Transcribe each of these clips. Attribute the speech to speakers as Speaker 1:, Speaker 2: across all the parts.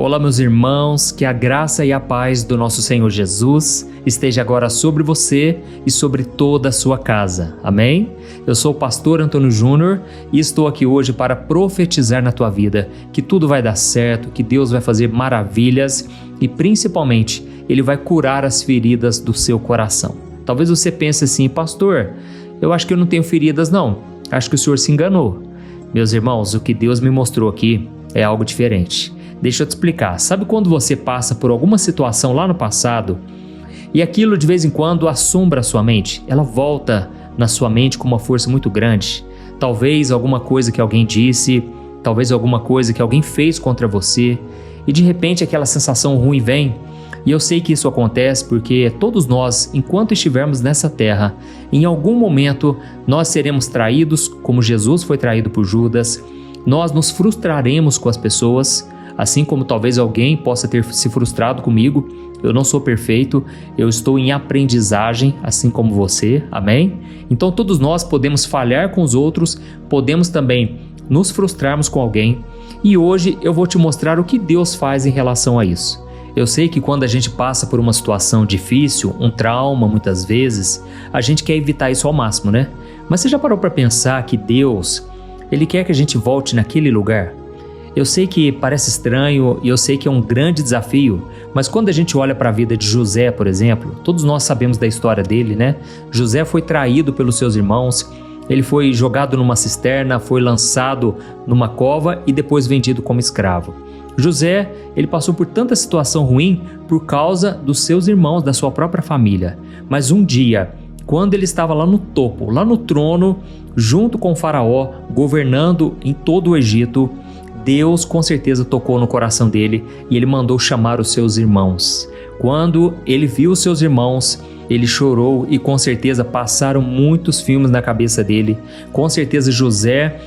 Speaker 1: Olá, meus irmãos, que a graça e a paz do nosso Senhor Jesus esteja agora sobre você e sobre toda a sua casa. Amém? Eu sou o pastor Antônio Júnior e estou aqui hoje para profetizar na tua vida que tudo vai dar certo, que Deus vai fazer maravilhas e principalmente Ele vai curar as feridas do seu coração. Talvez você pense assim, pastor, eu acho que eu não tenho feridas não, acho que o senhor se enganou. Meus irmãos, o que Deus me mostrou aqui é algo diferente. Deixa eu te explicar. Sabe quando você passa por alguma situação lá no passado e aquilo de vez em quando assombra a sua mente? Ela volta na sua mente com uma força muito grande. Talvez alguma coisa que alguém disse, talvez alguma coisa que alguém fez contra você e de repente aquela sensação ruim vem. E eu sei que isso acontece porque todos nós, enquanto estivermos nessa terra, em algum momento nós seremos traídos, como Jesus foi traído por Judas. Nós nos frustraremos com as pessoas, assim como talvez alguém possa ter se frustrado comigo. Eu não sou perfeito, eu estou em aprendizagem, assim como você, amém? Então todos nós podemos falhar com os outros, podemos também nos frustrarmos com alguém. E hoje eu vou te mostrar o que Deus faz em relação a isso. Eu sei que quando a gente passa por uma situação difícil, um trauma muitas vezes, a gente quer evitar isso ao máximo, né? Mas você já parou para pensar que Deus, Ele quer que a gente volte naquele lugar? Eu sei que parece estranho e eu sei que é um grande desafio, mas quando a gente olha para a vida de José, por exemplo, todos nós sabemos da história dele, né? José foi traído pelos seus irmãos, ele foi jogado numa cisterna, foi lançado numa cova e depois vendido como escravo. José, ele passou por tanta situação ruim por causa dos seus irmãos, da sua própria família. Mas um dia, quando ele estava lá no topo, lá no trono, junto com o faraó, governando em todo o Egito, Deus com certeza tocou no coração dele e ele mandou chamar os seus irmãos. Quando ele viu os seus irmãos, ele chorou e com certeza passaram muitos filmes na cabeça dele. Com certeza José,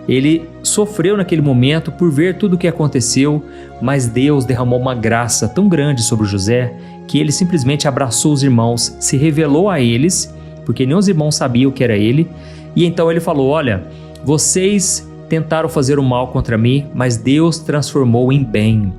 Speaker 1: ele sofreu naquele momento por ver tudo o que aconteceu, mas Deus derramou uma graça tão grande sobre José que ele simplesmente abraçou os irmãos, se revelou a eles, porque nenhum dos irmãos sabia o que era ele, e então ele falou, olha, vocês tentaram fazer o mal contra mim, mas Deus transformou em bem,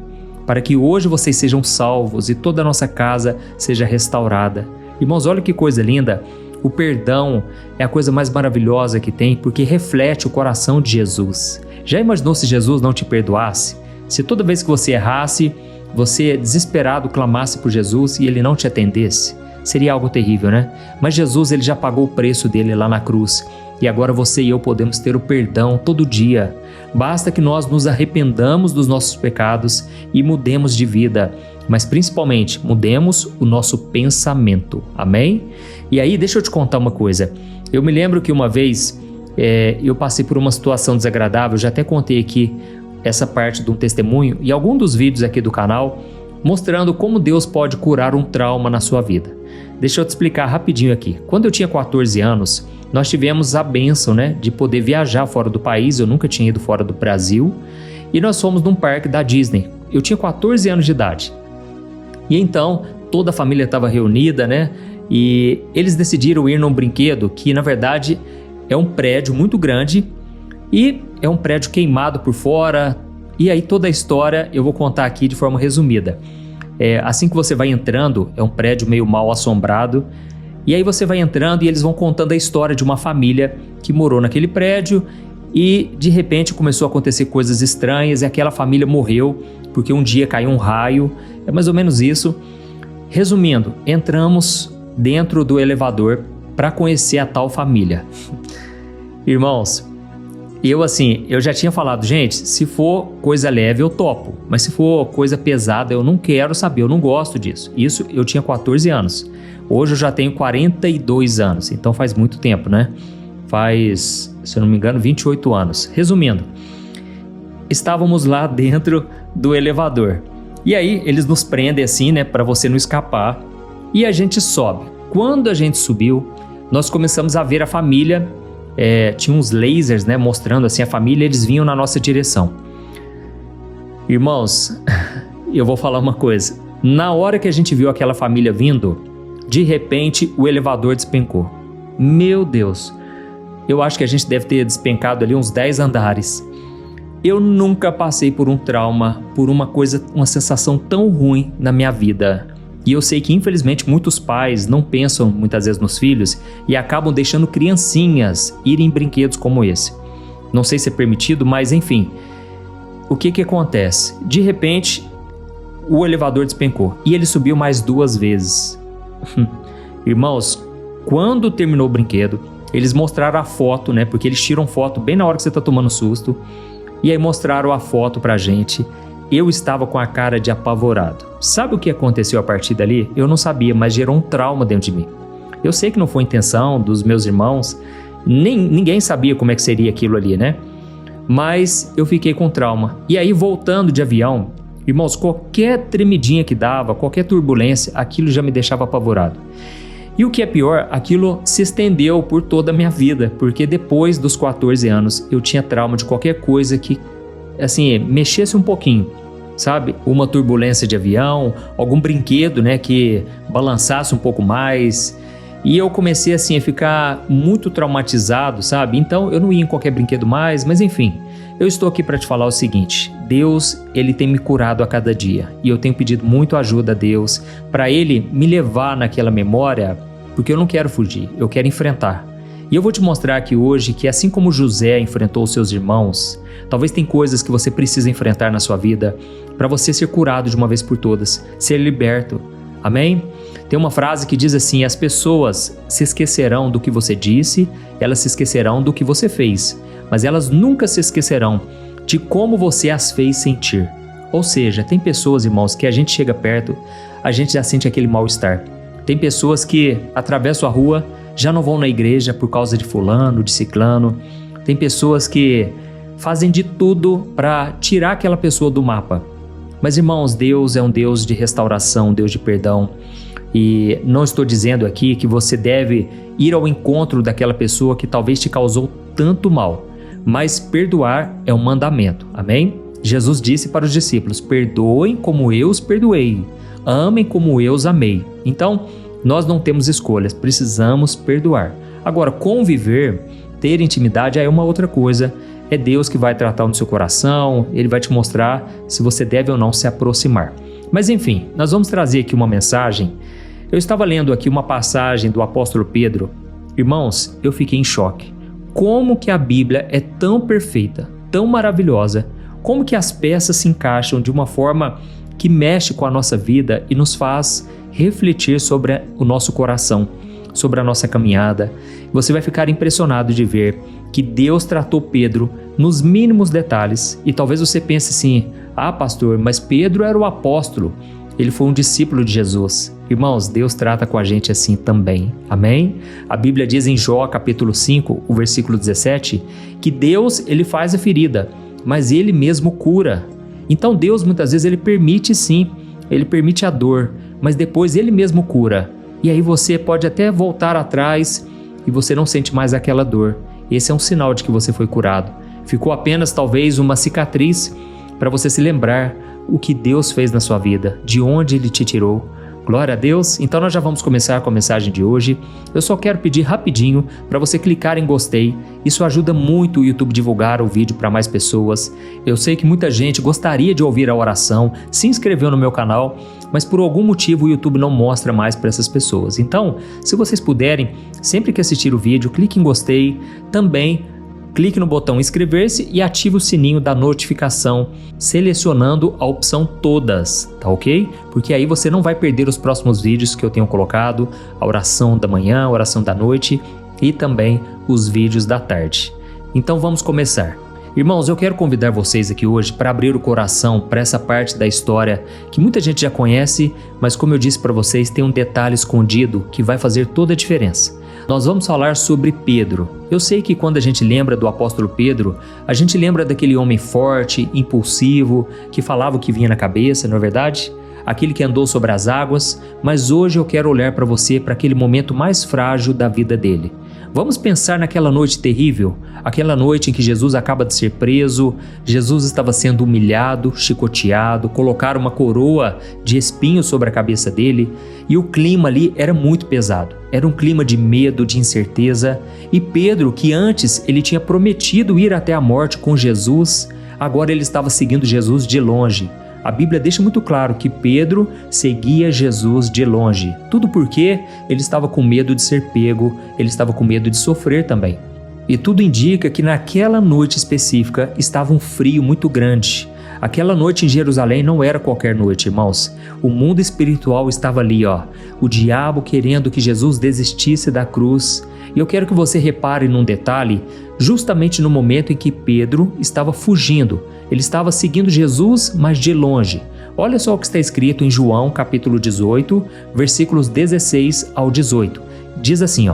Speaker 1: para que hoje vocês sejam salvos e toda a nossa casa seja restaurada. Irmãos, olha que coisa linda, o perdão é a coisa mais maravilhosa que tem, porque reflete o coração de Jesus. Já imaginou se Jesus não te perdoasse? Se toda vez que você errasse, você desesperado clamasse por Jesus e Ele não te atendesse? Seria algo terrível, né? Mas Jesus, Ele já pagou o preço dele lá na cruz. E agora você e eu podemos ter o perdão todo dia. Basta que nós nos arrependamos dos nossos pecados e mudemos de vida. Mas principalmente, mudemos o nosso pensamento. Amém? E aí, deixa eu te contar uma coisa. Eu me lembro que uma vez eu passei por uma situação desagradável. Já até contei aqui essa parte de um testemunho e algum dos vídeos aqui do canal mostrando como Deus pode curar um trauma na sua vida. Deixa eu te explicar rapidinho aqui. Quando eu tinha 14 anos, nós tivemos a bênção, né, de poder viajar fora do país. Eu nunca tinha ido fora do Brasil. E nós fomos num parque da Disney. Eu tinha 14 anos de idade. E então, toda a família estava reunida, né? E eles decidiram ir num brinquedo que, na verdade, é um prédio muito grande e é um prédio queimado por fora. E aí toda a história eu vou contar aqui de forma resumida. Assim que você vai entrando, é um prédio meio mal assombrado. E aí você vai entrando e eles vão contando a história de uma família que morou naquele prédio e de repente começou a acontecer coisas estranhas e aquela família morreu porque um dia caiu um raio. É mais ou menos isso. Resumindo, entramos dentro do elevador para conhecer a tal família. Irmãos, eu já tinha falado, gente, se for coisa leve eu topo, mas se for coisa pesada eu não quero saber, eu não gosto disso. Isso eu tinha 14 anos. Hoje eu já tenho 42 anos, então faz muito tempo, né? Faz, se eu não me engano, 28 anos. Resumindo, estávamos lá dentro do elevador. E aí eles nos prendem assim, né, para você não escapar. E a gente sobe. Quando a gente subiu, nós começamos a ver a família. Tinha uns lasers, né, mostrando assim a família. Eles vinham na nossa direção. Irmãos, eu vou falar uma coisa. Na hora que a gente viu aquela família vindo, de repente o elevador despencou. Meu Deus, eu acho que a gente deve ter despencado ali uns 10 andares. Eu nunca passei por um trauma, por uma sensação tão ruim na minha vida. E eu sei que infelizmente muitos pais não pensam muitas vezes nos filhos e acabam deixando criancinhas irem em brinquedos como esse. Não sei se é permitido, mas enfim. O que acontece? De repente, o elevador despencou e ele subiu mais 2 vezes. Irmãos, quando terminou o brinquedo, eles mostraram a foto, né? Porque eles tiram foto bem na hora que você tá tomando susto. E aí mostraram a foto pra gente. Eu estava com a cara de apavorado. Sabe o que aconteceu a partir dali? Eu não sabia, mas gerou um trauma dentro de mim. Eu sei que não foi intenção dos meus irmãos, ninguém sabia como é que seria aquilo ali, né? Mas eu fiquei com trauma. E aí, voltando de avião, irmãos, qualquer tremidinha que dava, qualquer turbulência, aquilo já me deixava apavorado. E o que é pior, aquilo se estendeu por toda a minha vida, porque depois dos 14 anos eu tinha trauma de qualquer coisa que, assim, mexesse um pouquinho, sabe? Uma turbulência de avião, algum brinquedo, né, que balançasse um pouco mais. E eu comecei, assim, a ficar muito traumatizado, sabe? Então eu não ia em qualquer brinquedo mais, mas enfim. Eu estou aqui para te falar o seguinte: Deus, Ele tem me curado a cada dia e eu tenho pedido muito ajuda a Deus para Ele me levar naquela memória, porque eu não quero fugir, eu quero enfrentar. E eu vou te mostrar aqui hoje que assim como José enfrentou os seus irmãos, talvez tem coisas que você precisa enfrentar na sua vida para você ser curado de uma vez por todas, ser liberto. Amém? Tem uma frase que diz assim: as pessoas se esquecerão do que você disse, elas se esquecerão do que você fez, mas elas nunca se esquecerão de como você as fez sentir. Ou seja, tem pessoas, irmãos, que a gente chega perto, a gente já sente aquele mal-estar. Tem pessoas que atravessam a rua, já não vão na igreja por causa de fulano, de ciclano. Tem pessoas que fazem de tudo para tirar aquela pessoa do mapa. Mas, irmãos, Deus é um Deus de restauração, um Deus de perdão. E não estou dizendo aqui que você deve ir ao encontro daquela pessoa que talvez te causou tanto mal. Mas perdoar é um mandamento, amém? Jesus disse para os discípulos: perdoem como eu os perdoei, amem como eu os amei. Então, nós não temos escolhas, precisamos perdoar. Agora, conviver, ter intimidade é uma outra coisa. É Deus que vai tratar no seu coração, Ele vai te mostrar se você deve ou não se aproximar. Mas enfim, nós vamos trazer aqui uma mensagem. Eu estava lendo aqui uma passagem do apóstolo Pedro. Irmãos, eu fiquei em choque. Como que a Bíblia é tão perfeita, tão maravilhosa, como que as peças se encaixam de uma forma que mexe com a nossa vida e nos faz refletir sobre o nosso coração, sobre a nossa caminhada. Você vai ficar impressionado de ver que Deus tratou Pedro nos mínimos detalhes. E talvez você pense assim: ah, pastor, mas Pedro era o apóstolo, ele foi um discípulo de Jesus. Irmãos, Deus trata com a gente assim também, amém? A Bíblia diz em Jó capítulo 5, o versículo 17, que Deus, Ele faz a ferida, mas Ele mesmo cura. Então Deus muitas vezes Ele permite sim, Ele permite a dor, mas depois Ele mesmo cura. E aí você pode até voltar atrás e você não sente mais aquela dor. Esse é um sinal de que você foi curado. Ficou apenas talvez uma cicatriz para você se lembrar o que Deus fez na sua vida, de onde Ele te tirou. Glória a Deus! Então nós já vamos começar com a mensagem de hoje. Eu só quero pedir rapidinho para você clicar em gostei. Isso ajuda muito o YouTube divulgar o vídeo para mais pessoas. Eu sei que muita gente gostaria de ouvir a oração, se inscreveu no meu canal, mas por algum motivo o YouTube não mostra mais para essas pessoas. Então, se vocês puderem, sempre que assistir o vídeo, clique em gostei. Também clique no botão inscrever-se e ative o sininho da notificação, selecionando a opção todas, tá ok? Porque aí você não vai perder os próximos vídeos que eu tenho colocado, a oração da manhã, a oração da noite e também os vídeos da tarde. Então vamos começar. Irmãos, eu quero convidar vocês aqui hoje para abrir o coração para essa parte da história que muita gente já conhece, mas como eu disse para vocês, tem um detalhe escondido que vai fazer toda a diferença. Nós vamos falar sobre Pedro. Eu sei que quando a gente lembra do apóstolo Pedro, a gente lembra daquele homem forte, impulsivo, que falava o que vinha na cabeça, não é verdade? Aquele que andou sobre as águas, mas hoje eu quero olhar para você, para aquele momento mais frágil da vida dele. Vamos pensar naquela noite terrível, aquela noite em que Jesus acaba de ser preso, Jesus estava sendo humilhado, chicoteado, colocaram uma coroa de espinhos sobre a cabeça dele e o clima ali era muito pesado. Era um clima de medo, de incerteza, e Pedro, que antes ele tinha prometido ir até a morte com Jesus, agora ele estava seguindo Jesus de longe. A Bíblia deixa muito claro que Pedro seguia Jesus de longe. Tudo porque ele estava com medo de ser pego, ele estava com medo de sofrer também. E tudo indica que naquela noite específica estava um frio muito grande. Aquela noite em Jerusalém não era qualquer noite, irmãos. O mundo espiritual estava ali, o diabo querendo que Jesus desistisse da cruz. E eu quero que você repare num detalhe, justamente no momento em que Pedro estava fugindo. Ele estava seguindo Jesus, mas de longe. Olha só o que está escrito em João capítulo 18, versículos 16 ao 18. Diz assim,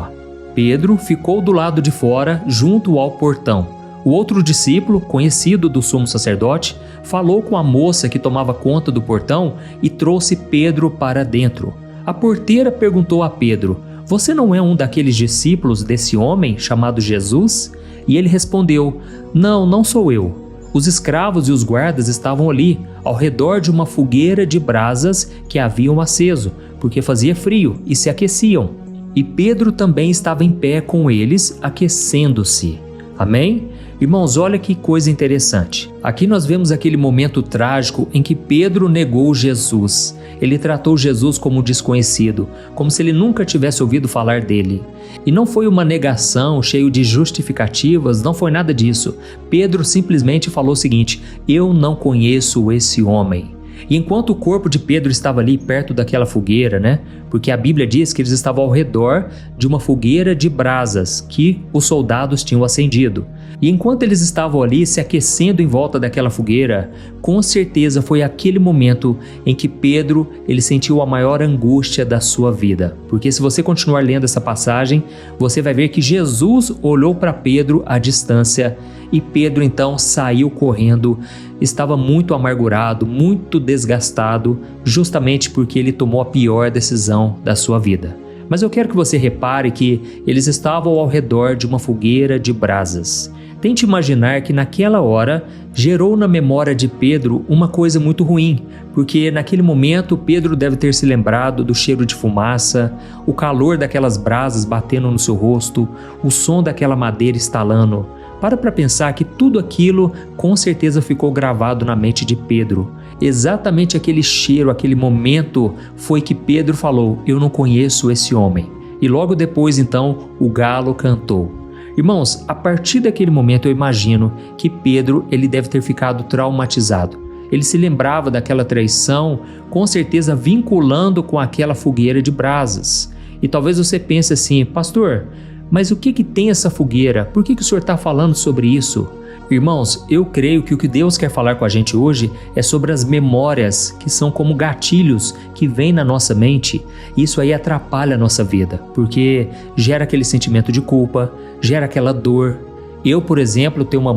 Speaker 1: Pedro ficou do lado de fora, junto ao portão. O outro discípulo, conhecido do sumo sacerdote, falou com a moça que tomava conta do portão e trouxe Pedro para dentro. A porteira perguntou a Pedro: "Você não é um daqueles discípulos desse homem chamado Jesus?" E ele respondeu: "Não, não sou eu." Os escravos e os guardas estavam ali, ao redor de uma fogueira de brasas que haviam aceso, porque fazia frio, e se aqueciam. E Pedro também estava em pé com eles, aquecendo-se. Amém? Irmãos, olha que coisa interessante. Aqui nós vemos aquele momento trágico em que Pedro negou Jesus. Ele tratou Jesus como desconhecido, como se ele nunca tivesse ouvido falar dele. E não foi uma negação cheio de justificativas, não foi nada disso. Pedro simplesmente falou o seguinte: "Eu não conheço esse homem." E enquanto o corpo de Pedro estava ali perto daquela fogueira, porque a Bíblia diz que eles estavam ao redor de uma fogueira de brasas que os soldados tinham acendido. E enquanto eles estavam ali se aquecendo em volta daquela fogueira, com certeza foi aquele momento em que Pedro ele sentiu a maior angústia da sua vida. Porque se você continuar lendo essa passagem, você vai ver que Jesus olhou para Pedro à distância e Pedro então saiu correndo. Estava muito amargurado, muito desgastado, justamente porque ele tomou a pior decisão da sua vida. Mas eu quero que você repare que eles estavam ao redor de uma fogueira de brasas. Tente imaginar que naquela hora gerou na memória de Pedro uma coisa muito ruim, porque naquele momento Pedro deve ter se lembrado do cheiro de fumaça, o calor daquelas brasas batendo no seu rosto, o som daquela madeira estalando. Para pensar que tudo aquilo com certeza ficou gravado na mente de Pedro. Exatamente aquele cheiro, aquele momento foi que Pedro falou: "Eu não conheço esse homem." E logo depois então o galo cantou. Irmãos, a partir daquele momento eu imagino que Pedro ele deve ter ficado traumatizado. Ele se lembrava daquela traição, com certeza vinculando com aquela fogueira de brasas. E talvez você pense assim: "Pastor, mas o que tem essa fogueira? Por que o senhor está falando sobre isso?" Irmãos, eu creio que o que Deus quer falar com a gente hoje é sobre as memórias que são como gatilhos que vêm na nossa mente. Isso aí atrapalha a nossa vida, porque gera aquele sentimento de culpa, gera aquela dor. Eu, por exemplo, tenho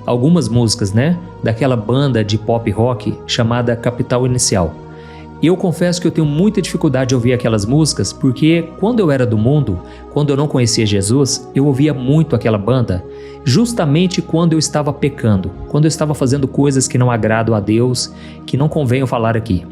Speaker 1: algumas músicas, daquela banda de pop rock chamada Capital Inicial. Eu confesso que eu tenho muita dificuldade de ouvir aquelas músicas porque quando eu era do mundo, quando eu não conhecia Jesus, eu ouvia muito aquela banda justamente quando eu estava pecando, quando eu estava fazendo coisas que não agradam a Deus, que não convém eu falar aqui.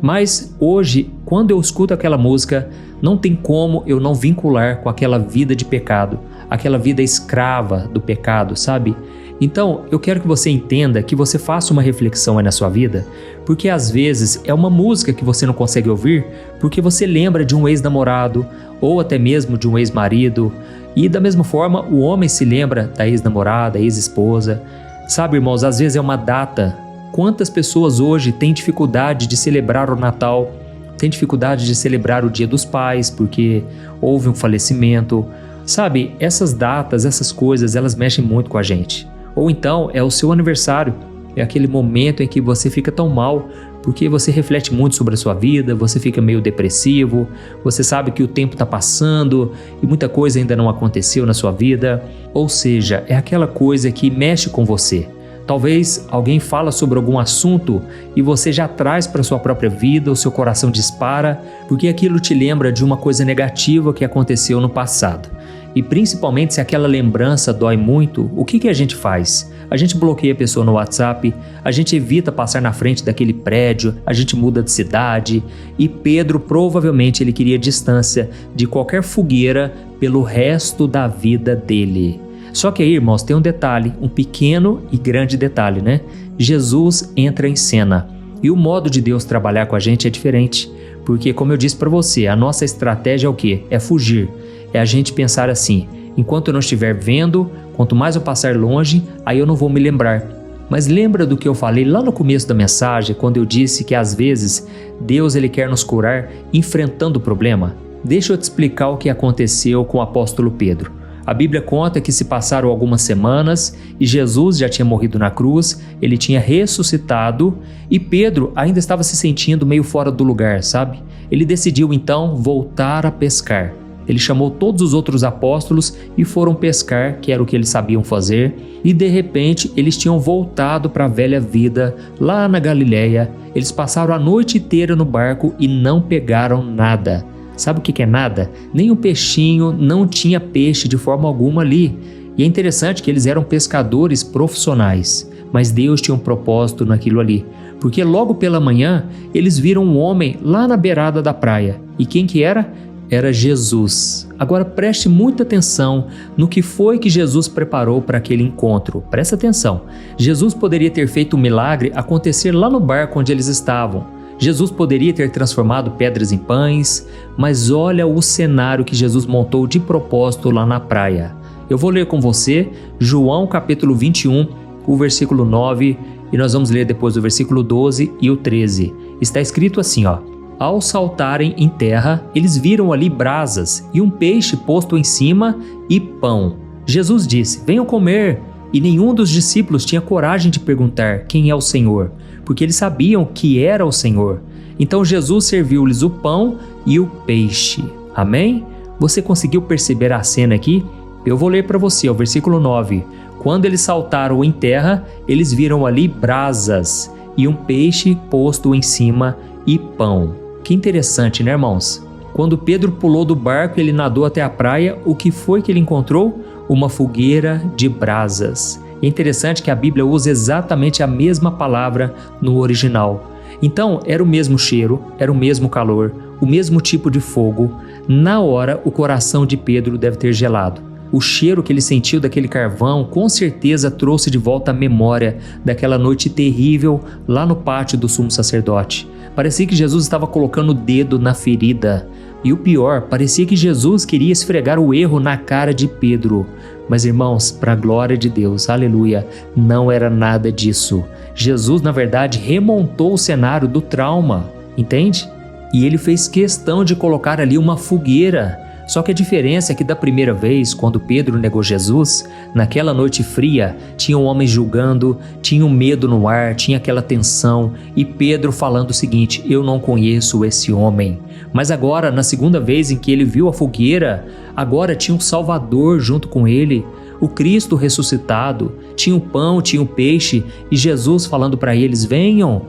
Speaker 1: Mas hoje, quando eu escuto aquela música, não tem como eu não vincular com aquela vida de pecado, aquela vida escrava do pecado, sabe? Então, eu quero que você entenda, que você faça uma reflexão aí na sua vida, porque às vezes é uma música que você não consegue ouvir porque você lembra de um ex-namorado ou até mesmo de um ex-marido, e da mesma forma o homem se lembra da ex-namorada, ex-esposa. Sabe, irmãos, às vezes é uma data. Quantas pessoas hoje têm dificuldade de celebrar o Natal, têm dificuldade de celebrar o Dia dos Pais porque houve um falecimento. Sabe, essas datas, essas coisas, elas mexem muito com a gente. Ou então é o seu aniversário, é aquele momento em que você fica tão mal porque você reflete muito sobre a sua vida, você fica meio depressivo, você sabe que o tempo está passando e muita coisa ainda não aconteceu na sua vida. Ou seja, é aquela coisa que mexe com você. Talvez alguém fala sobre algum assunto e você já traz para sua própria vida, o seu coração dispara, porque aquilo te lembra de uma coisa negativa que aconteceu no passado. E principalmente se aquela lembrança dói muito, o que a gente faz? A gente bloqueia a pessoa no WhatsApp, a gente evita passar na frente daquele prédio, a gente muda de cidade. E Pedro provavelmente ele queria distância de qualquer fogueira pelo resto da vida dele. Só que aí, irmãos, tem um detalhe, um pequeno e grande detalhe, né? Jesus entra em cena. E o modo de Deus trabalhar com a gente é diferente. Porque, como eu disse para você, a nossa estratégia é o quê? É fugir. É a gente pensar assim, enquanto eu não estiver vendo, quanto mais eu passar longe, aí eu não vou me lembrar. Mas lembra do que eu falei lá no começo da mensagem, quando eu disse que às vezes Deus ele quer nos curar enfrentando o problema? Deixa eu te explicar o que aconteceu com o apóstolo Pedro. A Bíblia conta que se passaram algumas semanas e Jesus já tinha morrido na cruz, ele tinha ressuscitado e Pedro ainda estava se sentindo meio fora do lugar, sabe? Ele decidiu então voltar a pescar. Ele chamou todos os outros apóstolos e foram pescar, que era o que eles sabiam fazer, e de repente eles tinham voltado para a velha vida lá na Galileia. Eles passaram a noite inteira no barco e não pegaram nada. Sabe o que é nada? Nem um peixinho, não tinha peixe de forma alguma ali. E é interessante que eles eram pescadores profissionais, mas Deus tinha um propósito naquilo ali. Porque logo pela manhã, eles viram um homem lá na beirada da praia. E quem que era? Era Jesus. Agora preste muita atenção no que foi que Jesus preparou para aquele encontro. Presta atenção. Jesus poderia ter feito um milagre acontecer lá no barco onde eles estavam. Jesus poderia ter transformado pedras em pães, mas olha o cenário que Jesus montou de propósito lá na praia. Eu vou ler com você João capítulo 21, o versículo 9, e nós vamos ler depois o versículo 12 e o 13. Está escrito assim, ó: Ao saltarem em terra, eles viram ali brasas e um peixe posto em cima e pão. Jesus disse: Venham comer. E nenhum dos discípulos tinha coragem de perguntar quem é o Senhor, porque eles sabiam que era o Senhor. Então Jesus serviu-lhes o pão e o peixe. Amém? Você conseguiu perceber a cena aqui? Eu vou ler para você, o versículo 9. Quando eles saltaram em terra, eles viram ali brasas e um peixe posto em cima e pão. Que interessante, né, irmãos? Quando Pedro pulou do barco, ele nadou até a praia, o que foi que ele encontrou? Uma fogueira de brasas. É interessante que a Bíblia usa exatamente a mesma palavra no original. Então, era o mesmo cheiro, era o mesmo calor, o mesmo tipo de fogo. Na hora, o coração de Pedro deve ter gelado. O cheiro que ele sentiu daquele carvão com certeza trouxe de volta a memória daquela noite terrível lá no pátio do sumo sacerdote. Parecia que Jesus estava colocando o dedo na ferida. E o pior, parecia que Jesus queria esfregar o erro na cara de Pedro. Mas irmãos, para a glória de Deus, aleluia, não era nada disso. Jesus, na verdade, remontou o cenário do trauma, entende? E ele fez questão de colocar ali uma fogueira. Só que a diferença é que da primeira vez, quando Pedro negou Jesus, naquela noite fria, tinha um homem julgando, tinha um medo no ar, tinha aquela tensão, e Pedro falando o seguinte: eu não conheço esse homem. Mas agora, na segunda vez em que ele viu a fogueira, agora tinha um Salvador junto com ele, o Cristo ressuscitado, tinha o pão, tinha o peixe, e Jesus falando para eles: venham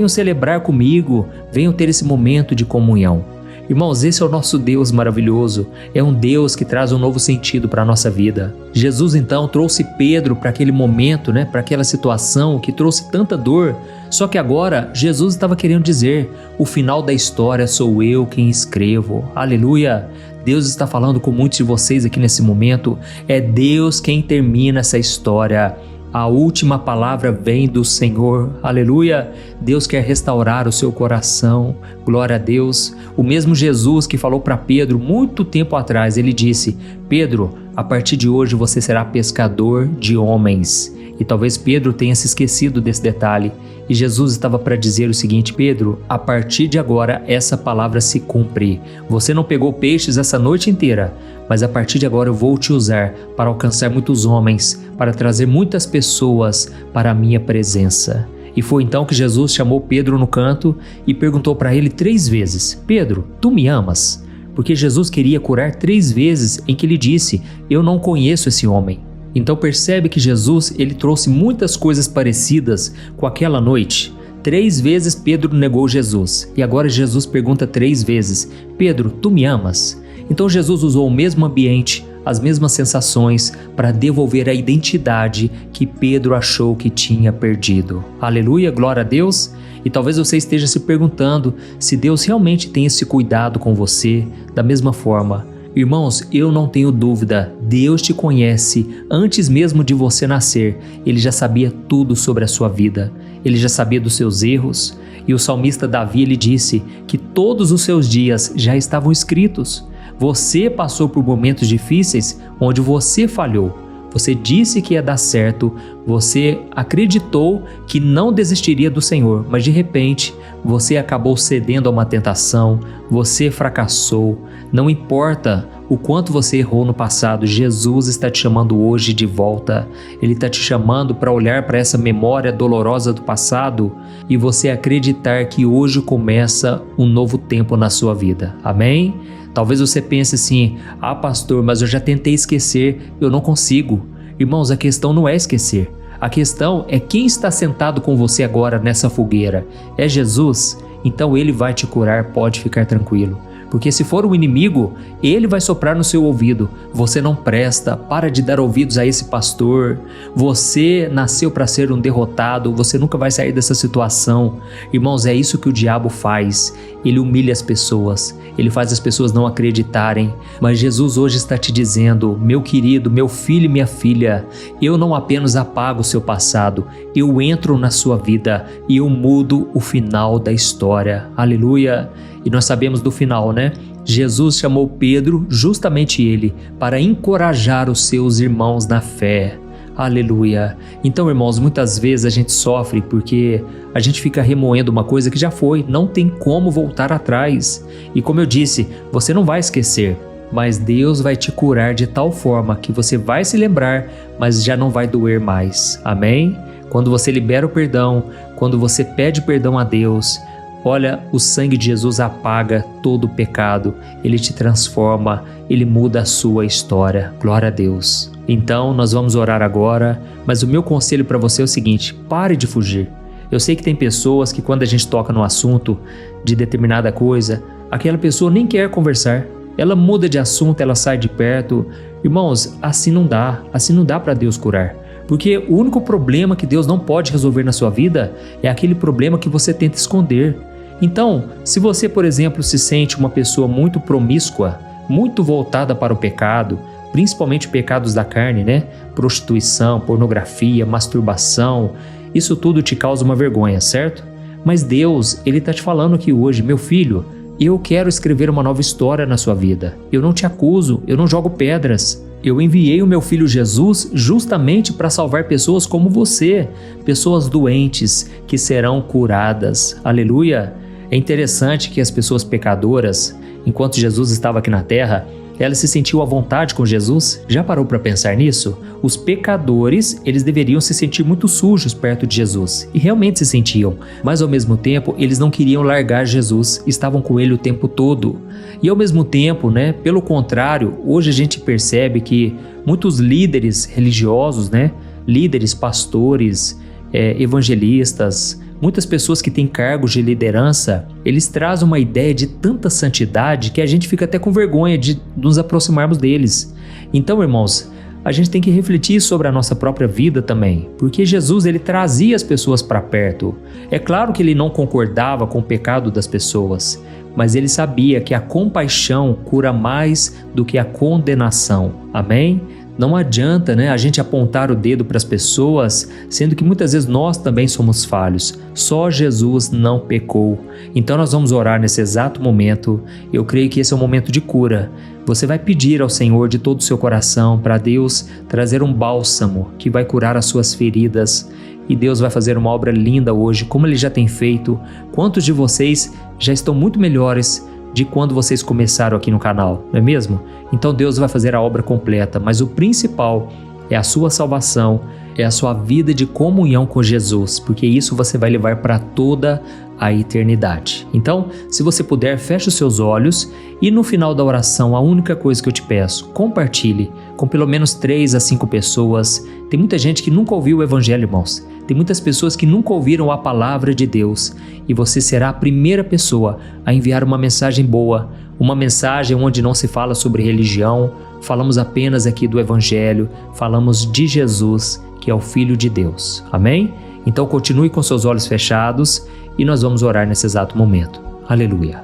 Speaker 1: celebrar comigo, venham ter esse momento de comunhão. Irmãos, esse é o nosso Deus maravilhoso, é um Deus que traz um novo sentido para a nossa vida. Jesus então trouxe Pedro para aquele momento, para aquela situação que trouxe tanta dor, só que agora Jesus estava querendo dizer: o final da história sou eu quem escrevo, aleluia. Deus está falando com muitos de vocês aqui nesse momento, é Deus quem termina essa história. A última palavra vem do Senhor, aleluia. Deus quer restaurar o seu coração, glória a Deus. O mesmo Jesus que falou para Pedro muito tempo atrás, ele disse: Pedro, a partir de hoje você será pescador de homens. E talvez Pedro tenha se esquecido desse detalhe. E Jesus estava para dizer o seguinte: Pedro, a partir de agora essa palavra se cumpre. Você não pegou peixes essa noite inteira, mas a partir de agora eu vou te usar para alcançar muitos homens, para trazer muitas pessoas para a minha presença. E foi então que Jesus chamou Pedro no canto e perguntou para ele 3 vezes: Pedro, tu me amas? Porque Jesus queria curar 3 vezes em que ele disse: eu não conheço esse homem. Então percebe que Jesus ele trouxe muitas coisas parecidas com aquela noite. 3 vezes Pedro negou Jesus e agora Jesus pergunta 3 vezes: Pedro, tu me amas? Então Jesus usou o mesmo ambiente, as mesmas sensações para devolver a identidade que Pedro achou que tinha perdido. Aleluia, glória a Deus. E talvez você esteja se perguntando se Deus realmente tem esse cuidado com você da mesma forma. Irmãos, eu não tenho dúvida, Deus te conhece antes mesmo de você nascer. Ele já sabia tudo sobre a sua vida, ele já sabia dos seus erros. E o salmista Davi, ele disse que todos os seus dias já estavam escritos. Você passou por momentos difíceis onde você falhou. Você disse que ia dar certo, você acreditou que não desistiria do Senhor, mas de repente você acabou cedendo a uma tentação, você fracassou. Não importa o quanto você errou no passado, Jesus está te chamando hoje de volta. Ele está te chamando para olhar para essa memória dolorosa do passado e você acreditar que hoje começa um novo tempo na sua vida. Amém? Talvez você pense assim: ah, pastor, mas eu já tentei esquecer, eu não consigo. Irmãos, a questão não é esquecer. A questão é quem está sentado com você agora nessa fogueira. É Jesus? Então ele vai te curar, pode ficar tranquilo. Porque se for o inimigo, ele vai soprar no seu ouvido: você não presta, para de dar ouvidos a esse pastor, você nasceu para ser um derrotado, você nunca vai sair dessa situação. Irmãos, é isso que o diabo faz. Ele humilha as pessoas, ele faz as pessoas não acreditarem. Mas Jesus hoje está te dizendo: meu querido, meu filho e minha filha, eu não apenas apago o seu passado, eu entro na sua vida e eu mudo o final da história. Aleluia! E nós sabemos do final, né? Jesus chamou Pedro, justamente ele, para encorajar os seus irmãos na fé. Aleluia! Então, irmãos, muitas vezes a gente sofre porque a gente fica remoendo uma coisa que já foi, não tem como voltar atrás. E como eu disse, você não vai esquecer, mas Deus vai te curar de tal forma que você vai se lembrar, mas já não vai doer mais. Amém? Quando você libera o perdão, quando você pede perdão a Deus, olha, o sangue de Jesus apaga todo o pecado, ele te transforma, ele muda a sua história. Glória a Deus. Então, nós vamos orar agora, mas o meu conselho para você é o seguinte: pare de fugir. Eu sei que tem pessoas que quando a gente toca no assunto de determinada coisa, aquela pessoa nem quer conversar, ela muda de assunto, ela sai de perto. Irmãos, assim não dá para Deus curar. Porque o único problema que Deus não pode resolver na sua vida é aquele problema que você tenta esconder. Então, se você, por exemplo, se sente uma pessoa muito promíscua, muito voltada para o pecado, principalmente pecados da carne, né? Prostituição, pornografia, masturbação, isso tudo te causa uma vergonha, certo? Mas Deus, ele está te falando aqui hoje: meu filho, eu quero escrever uma nova história na sua vida. Eu não te acuso, eu não jogo pedras. Eu enviei o meu filho Jesus justamente para salvar pessoas como você, pessoas doentes que serão curadas. Aleluia! É interessante que as pessoas pecadoras, enquanto Jesus estava aqui na terra, elas se sentiam à vontade com Jesus. Já parou para pensar nisso? Os pecadores, eles deveriam se sentir muito sujos perto de Jesus, e realmente se sentiam, mas ao mesmo tempo eles não queriam largar Jesus, estavam com ele o tempo todo. E ao mesmo tempo, né, pelo contrário, hoje a gente percebe que muitos líderes religiosos, né, líderes, pastores, evangelistas, muitas pessoas que têm cargos de liderança, eles trazem uma ideia de tanta santidade que a gente fica até com vergonha de nos aproximarmos deles. Então, irmãos, a gente tem que refletir sobre a nossa própria vida também, porque Jesus, ele trazia as pessoas para perto. É claro que ele não concordava com o pecado das pessoas, mas ele sabia que a compaixão cura mais do que a condenação. Amém? Não adianta, né, a gente apontar o dedo para as pessoas, sendo que muitas vezes nós também somos falhos. Só Jesus não pecou. Então nós vamos orar nesse exato momento. Eu creio que esse é um momento de cura. Você vai pedir ao Senhor de todo o seu coração para Deus trazer um bálsamo que vai curar as suas feridas. E Deus vai fazer uma obra linda hoje, como Ele já tem feito. Quantos de vocês já estão muito melhores de quando vocês começaram aqui no canal, não é mesmo? Então Deus vai fazer a obra completa, mas o principal é a sua salvação, é a sua vida de comunhão com Jesus, porque isso você vai levar para toda a eternidade. Então, se você puder, feche os seus olhos e no final da oração, a única coisa que eu te peço, compartilhe com pelo menos 3 a 5 pessoas. Tem muita gente que nunca ouviu o Evangelho, irmãos. Tem muitas pessoas que nunca ouviram a palavra de Deus e você será a primeira pessoa a enviar uma mensagem boa, uma mensagem onde não se fala sobre religião, falamos apenas aqui do Evangelho, falamos de Jesus, que é o Filho de Deus. Amém? Então continue com seus olhos fechados e nós vamos orar nesse exato momento. Aleluia.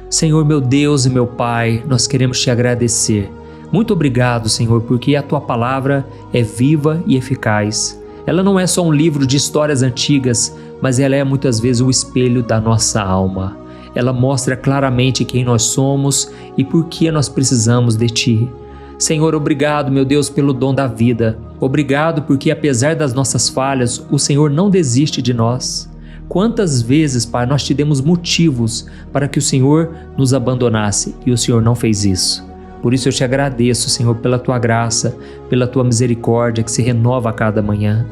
Speaker 1: Senhor, meu Deus e meu Pai, nós queremos te agradecer. Muito obrigado, Senhor, porque a tua palavra é viva e eficaz. Ela não é só um livro de histórias antigas, mas ela é muitas vezes o espelho da nossa alma. Ela mostra claramente quem nós somos e por que nós precisamos de ti. Senhor, obrigado, meu Deus, pelo dom da vida. Obrigado porque, apesar das nossas falhas, o Senhor não desiste de nós. Quantas vezes, Pai, nós te demos motivos para que o Senhor nos abandonasse e o Senhor não fez isso. Por isso eu te agradeço, Senhor, pela tua graça, pela tua misericórdia que se renova a cada manhã.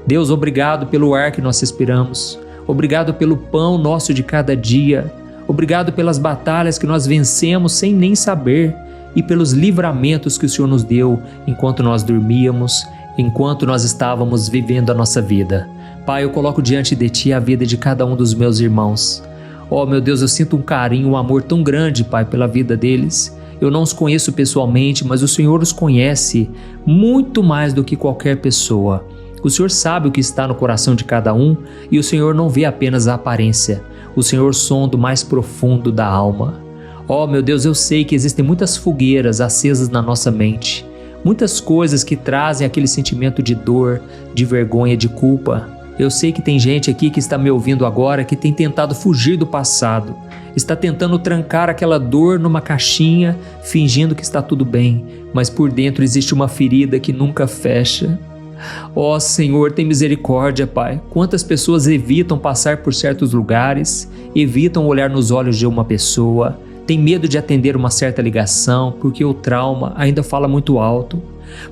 Speaker 1: Deus, obrigado pelo ar que nós respiramos. Obrigado pelo pão nosso de cada dia. Obrigado pelas batalhas que nós vencemos sem nem saber e pelos livramentos que o Senhor nos deu enquanto nós dormíamos, enquanto nós estávamos vivendo a nossa vida. Pai, eu coloco diante de ti a vida de cada um dos meus irmãos. Oh, meu Deus, eu sinto um carinho, um amor tão grande, Pai, pela vida deles. Eu não os conheço pessoalmente, mas o Senhor os conhece muito mais do que qualquer pessoa. O Senhor sabe o que está no coração de cada um e o Senhor não vê apenas a aparência. O Senhor sonda o mais profundo da alma. Oh, meu Deus, eu sei que existem muitas fogueiras acesas na nossa mente. Muitas coisas que trazem aquele sentimento de dor, de vergonha, de culpa. Eu sei que tem gente aqui que está me ouvindo agora que tem tentado fugir do passado. Está tentando trancar aquela dor numa caixinha, fingindo que está tudo bem, mas por dentro existe uma ferida que nunca fecha. Ó Senhor, tem misericórdia, Pai. Quantas pessoas evitam passar por certos lugares, evitam olhar nos olhos de uma pessoa, tem medo de atender uma certa ligação porque o trauma ainda fala muito alto.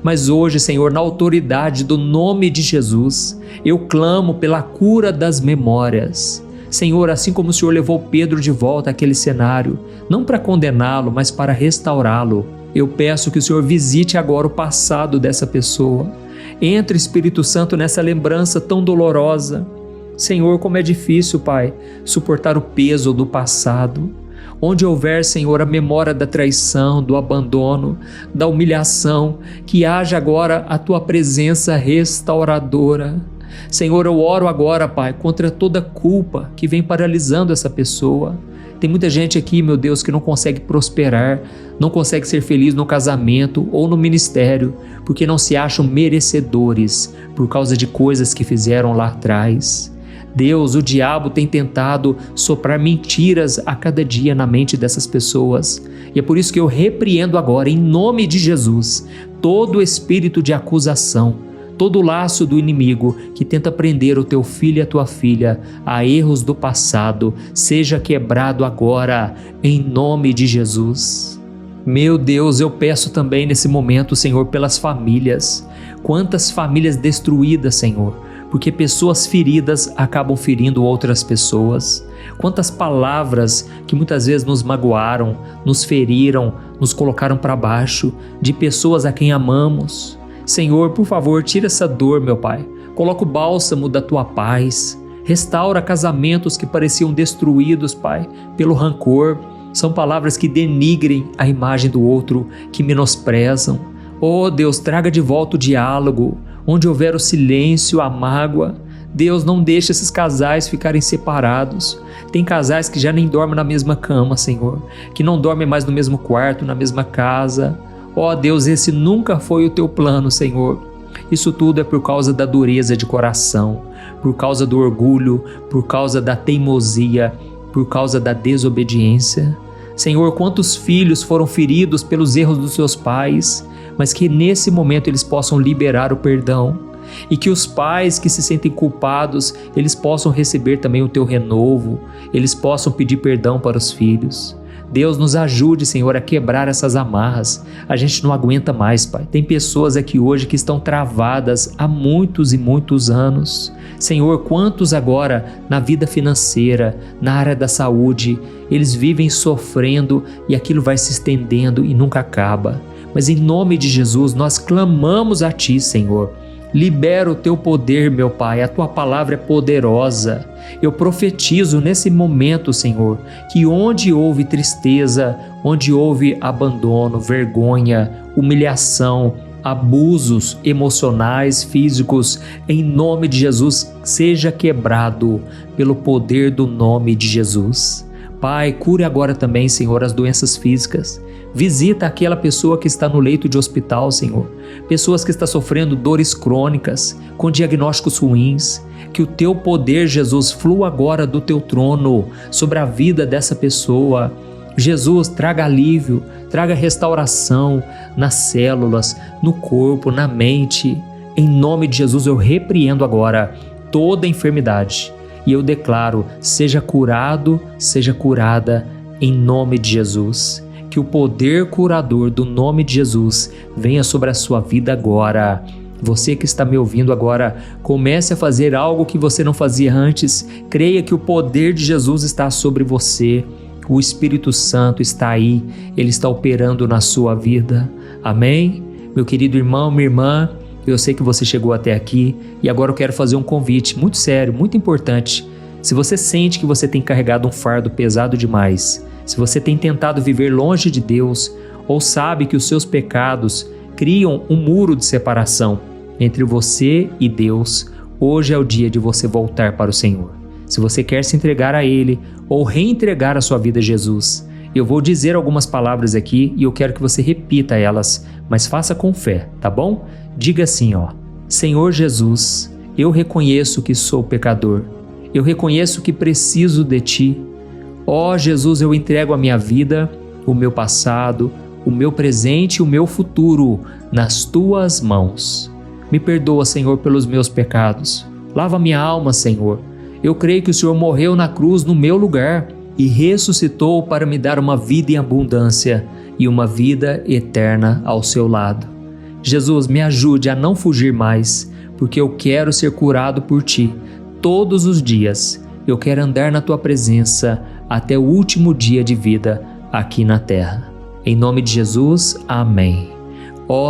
Speaker 1: Mas hoje, Senhor, na autoridade do nome de Jesus, eu clamo pela cura das memórias. Senhor, assim como o Senhor levou Pedro de volta àquele cenário, não para condená-lo, mas para restaurá-lo, eu peço que o Senhor visite agora o passado dessa pessoa. Entre, Espírito Santo, nessa lembrança tão dolorosa. Senhor, como é difícil, Pai, suportar o peso do passado. Onde houver, Senhor, a memória da traição, do abandono, da humilhação, que haja agora a Tua presença restauradora. Senhor, eu oro agora, Pai, contra toda culpa que vem paralisando essa pessoa. Tem muita gente aqui, meu Deus, que não consegue prosperar, não consegue ser feliz no casamento ou no ministério, porque não se acham merecedores por causa de coisas que fizeram lá atrás. Deus, o diabo tem tentado soprar mentiras a cada dia na mente dessas pessoas. E é por isso que eu repreendo agora, em nome de Jesus, todo espírito de acusação, todo laço do inimigo que tenta prender o teu filho e a tua filha a erros do passado, seja quebrado agora, em nome de Jesus. Meu Deus, eu peço também nesse momento, Senhor, pelas famílias. Quantas famílias destruídas, Senhor, porque pessoas feridas acabam ferindo outras pessoas. Quantas palavras que muitas vezes nos magoaram, nos feriram, nos colocaram para baixo, de pessoas a quem amamos. Senhor, por favor, tira essa dor, meu Pai. Coloca o bálsamo da Tua paz. Restaura casamentos que pareciam destruídos, Pai, pelo rancor. São palavras que denigrem a imagem do outro, que menosprezam. Oh Deus, traga de volta o diálogo. Onde houver o silêncio, a mágoa, Deus, não deixe esses casais ficarem separados. Tem casais que já nem dormem na mesma cama, Senhor, que não dormem mais no mesmo quarto, na mesma casa. Ó Deus, esse nunca foi o Teu plano, Senhor. Isso tudo é por causa da dureza de coração, por causa do orgulho, por causa da teimosia, por causa da desobediência. Senhor, quantos filhos foram feridos pelos erros dos seus pais, mas que nesse momento eles possam liberar o perdão e que os pais que se sentem culpados, eles possam receber também o Teu renovo, eles possam pedir perdão para os filhos. Deus, nos ajude, Senhor, a quebrar essas amarras. A gente não aguenta mais, Pai. Tem pessoas aqui hoje que estão travadas há muitos e muitos anos. Senhor, quantos agora na vida financeira, na área da saúde, eles vivem sofrendo e aquilo vai se estendendo e nunca acaba. Mas em nome de Jesus, nós clamamos a Ti, Senhor. Libera o Teu poder, meu Pai, a Tua palavra é poderosa. Eu profetizo nesse momento, Senhor, que onde houve tristeza, onde houve abandono, vergonha, humilhação, abusos emocionais, físicos, em nome de Jesus, seja quebrado pelo poder do nome de Jesus. Pai, cure agora também, Senhor, as doenças físicas. Visita aquela pessoa que está no leito de hospital, Senhor. Pessoas que estão sofrendo dores crônicas, com diagnósticos ruins. Que o Teu poder, Jesus, flua agora do Teu trono sobre a vida dessa pessoa. Jesus, traga alívio, traga restauração nas células, no corpo, na mente. Em nome de Jesus, eu repreendo agora toda enfermidade. E eu declaro, seja curado, seja curada, em nome de Jesus. Que o poder curador do nome de Jesus venha sobre a sua vida agora. Você que está me ouvindo agora, comece a fazer algo que você não fazia antes. Creia que o poder de Jesus está sobre você. O Espírito Santo está aí, Ele está operando na sua vida. Amém? Meu querido irmão, minha irmã, eu sei que você chegou até aqui e agora eu quero fazer um convite muito sério, muito importante. Se você sente que você tem carregado um fardo pesado demais, se você tem tentado viver longe de Deus ou sabe que os seus pecados criam um muro de separação entre você e Deus, hoje é o dia de você voltar para o Senhor. Se você quer se entregar a Ele ou reentregar a sua vida a Jesus, eu vou dizer algumas palavras aqui e eu quero que você repita elas, mas faça com fé, tá bom? Diga assim, Senhor Jesus, eu reconheço que sou pecador. Eu reconheço que preciso de Ti. Jesus, eu entrego a minha vida, o meu passado, o meu presente e o meu futuro nas Tuas mãos. Me perdoa, Senhor, pelos meus pecados. Lava minha alma, Senhor. Eu creio que o Senhor morreu na cruz no meu lugar e ressuscitou para me dar uma vida em abundância e uma vida eterna ao seu lado. Jesus, me ajude a não fugir mais, porque eu quero ser curado por Ti todos os dias. Eu quero andar na Tua presença até o último dia de vida aqui na terra. Em nome de Jesus, amém.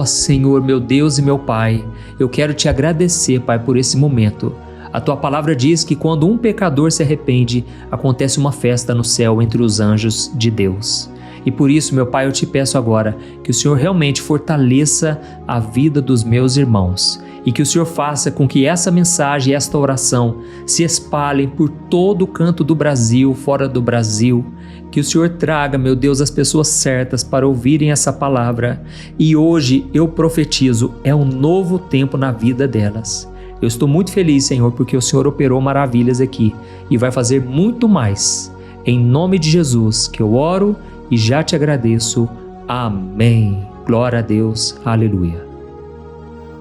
Speaker 1: Senhor, meu Deus e meu Pai, eu quero Te agradecer, Pai, por esse momento. A Tua palavra diz que quando um pecador se arrepende, acontece uma festa no céu entre os anjos de Deus. E por isso, meu Pai, eu Te peço agora que o Senhor realmente fortaleça a vida dos meus irmãos e que o Senhor faça com que essa mensagem e esta oração se espalhem por todo o canto do Brasil, fora do Brasil. Que o Senhor traga, meu Deus, as pessoas certas para ouvirem essa palavra. E hoje eu profetizo, é um novo tempo na vida delas. Eu estou muito feliz, Senhor, porque o Senhor operou maravilhas aqui e vai fazer muito mais. Em nome de Jesus que eu oro e já Te agradeço. Amém. Glória a Deus. Aleluia.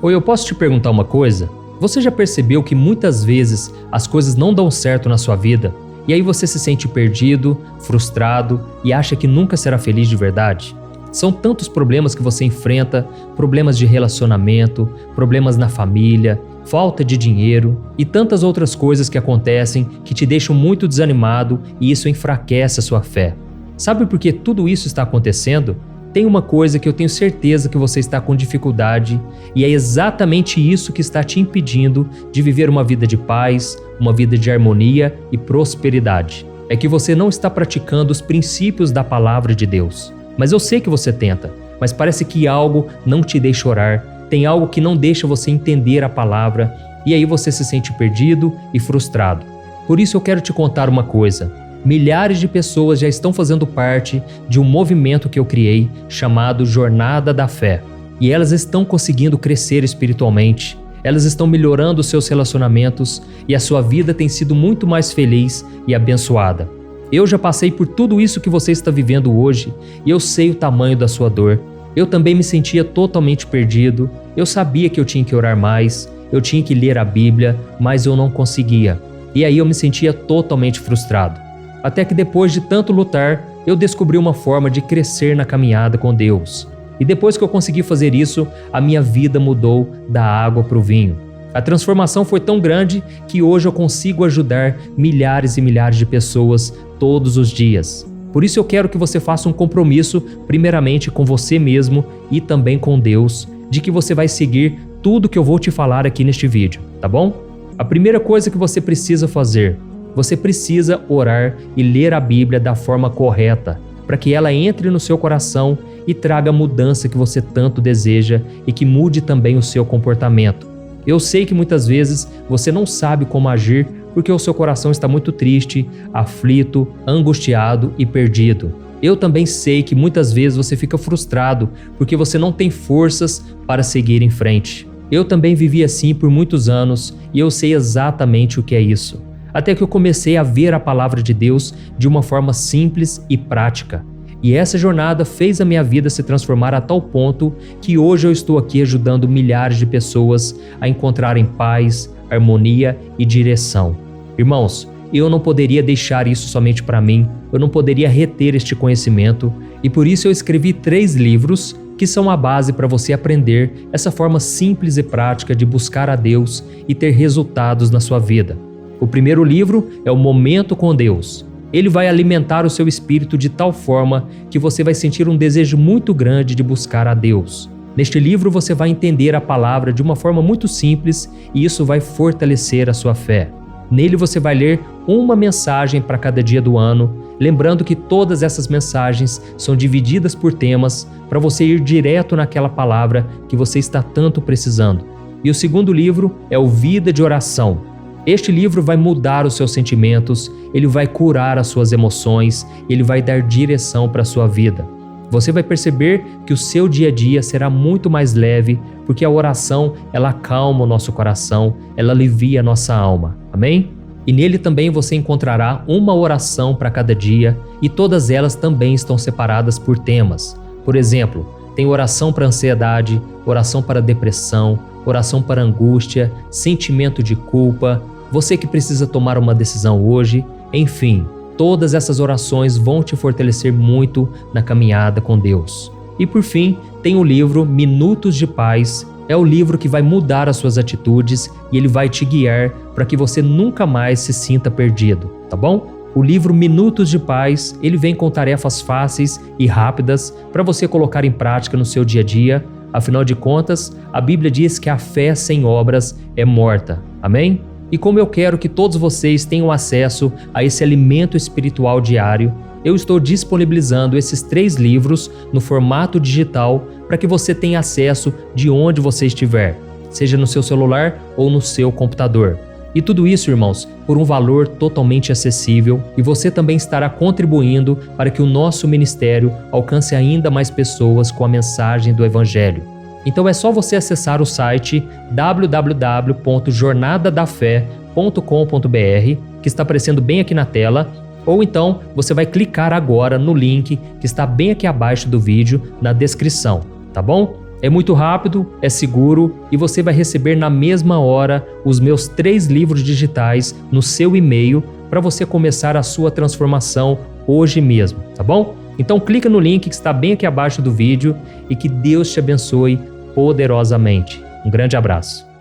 Speaker 1: Oi, eu posso te perguntar uma coisa? Você já percebeu que muitas vezes as coisas não dão certo na sua vida e aí você se sente perdido, frustrado e acha que nunca será feliz de verdade? São tantos problemas que você enfrenta, problemas de relacionamento, problemas na família, falta de dinheiro e tantas outras coisas que acontecem que te deixam muito desanimado e isso enfraquece a sua fé. Sabe por que tudo isso está acontecendo? Tem uma coisa que eu tenho certeza que você está com dificuldade e é exatamente isso que está te impedindo de viver uma vida de paz, uma vida de harmonia e prosperidade. É que você não está praticando os princípios da palavra de Deus. Mas eu sei que você tenta, mas parece que algo não te deixa orar, tem algo que não deixa você entender a palavra e aí você se sente perdido e frustrado. Por isso eu quero te contar uma coisa. Milhares de pessoas já estão fazendo parte de um movimento que eu criei chamado Jornada da Fé. E elas estão conseguindo crescer espiritualmente, elas estão melhorando os seus relacionamentos e a sua vida tem sido muito mais feliz e abençoada. Eu já passei por tudo isso que você está vivendo hoje e eu sei o tamanho da sua dor. Eu também me sentia totalmente perdido, eu sabia que eu tinha que orar mais, eu tinha que ler a Bíblia, mas eu não conseguia. E aí eu me sentia totalmente frustrado. Até que depois de tanto lutar, eu descobri uma forma de crescer na caminhada com Deus. E depois que eu consegui fazer isso, a minha vida mudou da água para o vinho. A transformação foi tão grande que hoje eu consigo ajudar milhares e milhares de pessoas todos os dias. Por isso eu quero que você faça um compromisso, primeiramente com você mesmo e também com Deus, de que você vai seguir tudo que eu vou te falar aqui neste vídeo, tá bom? A primeira coisa que você precisa fazer, você precisa orar e ler a Bíblia da forma correta, para que ela entre no seu coração e traga a mudança que você tanto deseja e que mude também o seu comportamento. Eu sei que muitas vezes você não sabe como agir porque o seu coração está muito triste, aflito, angustiado e perdido. Eu também sei que muitas vezes você fica frustrado porque você não tem forças para seguir em frente. Eu também vivi assim por muitos anos e eu sei exatamente o que é isso. Até que eu comecei a ver a palavra de Deus de uma forma simples e prática. E essa jornada fez a minha vida se transformar a tal ponto que hoje eu estou aqui ajudando milhares de pessoas a encontrarem paz, harmonia e direção. Irmãos, eu não poderia deixar isso somente para mim, eu não poderia reter este conhecimento e por isso eu escrevi 3 livros que são a base para você aprender essa forma simples e prática de buscar a Deus e ter resultados na sua vida. O primeiro livro é o Momento com Deus. Ele vai alimentar o seu espírito de tal forma que você vai sentir um desejo muito grande de buscar a Deus. Neste livro você vai entender a palavra de uma forma muito simples e isso vai fortalecer a sua fé. Nele você vai ler uma mensagem para cada dia do ano, lembrando que todas essas mensagens são divididas por temas para você ir direto naquela palavra que você está tanto precisando. E o segundo livro é o Vida de Oração. Este livro vai mudar os seus sentimentos, ele vai curar as suas emoções, ele vai dar direção para a sua vida. Você vai perceber que o seu dia a dia será muito mais leve, porque a oração, ela acalma o nosso coração, ela alivia a nossa alma. Amém? E nele também você encontrará uma oração para cada dia e todas elas também estão separadas por temas. Por exemplo, tem oração para ansiedade, oração para depressão, oração para angústia, sentimento de culpa, você que precisa tomar uma decisão hoje, enfim. Todas essas orações vão te fortalecer muito na caminhada com Deus. E por fim, tem o livro Minutos de Paz. É o livro que vai mudar as suas atitudes e ele vai te guiar para que você nunca mais se sinta perdido, tá bom? O livro Minutos de Paz, ele vem com tarefas fáceis e rápidas para você colocar em prática no seu dia a dia. Afinal de contas, a Bíblia diz que a fé sem obras é morta. Amém? E como eu quero que todos vocês tenham acesso a esse alimento espiritual diário, eu estou disponibilizando esses 3 livros no formato digital para que você tenha acesso de onde você estiver, seja no seu celular ou no seu computador. E tudo isso, irmãos, por um valor totalmente acessível e você também estará contribuindo para que o nosso ministério alcance ainda mais pessoas com a mensagem do Evangelho. Então é só você acessar o site www.jornadadafé.com.br, que está aparecendo bem aqui na tela, ou então você vai clicar agora no link que está bem aqui abaixo do vídeo, na descrição, tá bom? É muito rápido, é seguro e você vai receber na mesma hora os meus 3 livros digitais no seu e-mail para você começar a sua transformação hoje mesmo, tá bom? Então clica no link que está bem aqui abaixo do vídeo e que Deus te abençoe poderosamente. Um grande abraço.